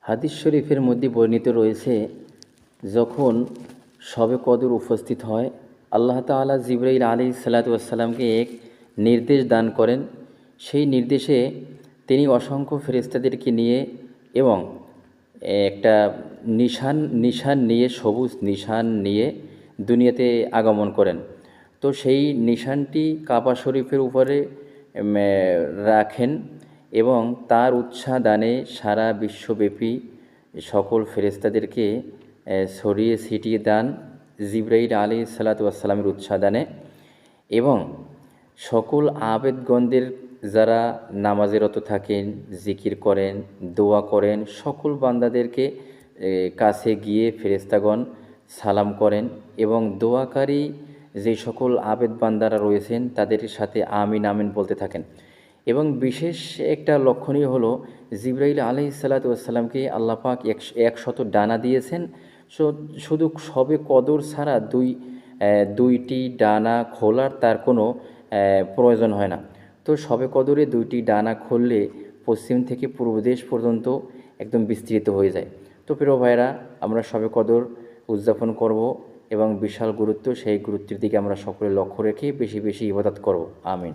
হাদিস শরীফের মধ্যে বর্ণিত রয়েছে, যখন শবে কদর উপস্থিত হয়, আল্লাহ তাআলা জিবরাইল আলাইহিস সালাতু ওয়াস সালামকে এক নির্দেশ দান করেন। সেই নির্দেশে তিনি অসংখ্য ফেরেশতাদেরকে নিয়ে এবং একটা নিশান নিয়ে, সবুজ নিশান নিয়ে দুনিয়াতে আগমন করেন। তো সেই নিশানটি কাবা শরীফের উপরে রাখেন এবং তার উচ্চাদানে সারা বিশ্বব্যাপী সকল ফেরেশতাদেরকে ছড়িয়ে ছিটিয়ে দেন জিবরাইল আলাইহিস সালাতু ওয়াস সালামের উচ্চাদানে। এবং সকল আবেদগণদের, যারা নামাজেরত থাকেন, জিকির করেন, দোয়া করেন, সকল বান্দাদেরকে কাছে গিয়ে ফেরেশতাগণ সালাম করেন এবং দোয়াকারী যে সকল আবেদ বান্দারা রয়েছেন তাদের সাথে আমিন আমিন বলতে থাকেন। এবং বিশেষ একটা লক্ষণীয় হলো, জিবরাইল আলাইহিস সালাতু ওয়াস সালামকে আল্লাহ পাক 100 ডানা দিয়েছেন। শুধু শবে কদর ছাড়া দুইটি ডানা খোলার তার কোনো প্রয়োজন হয় না। তো শবে কদরে দুইটি ডানা খুললে পশ্চিম থেকে পূর্ব দেশ পর্যন্ত একদম বিস্তৃত হয়ে যায়। তো প্রিয় ভাইরা, আমরা শবে কদর উদযাপন করব এবং বিশাল গুরুত্ব, সেই গুরুত্বের দিকে আমরা সকলে লক্ষ্য রেখে বেশি বেশি ইবাদত করব। আমিন।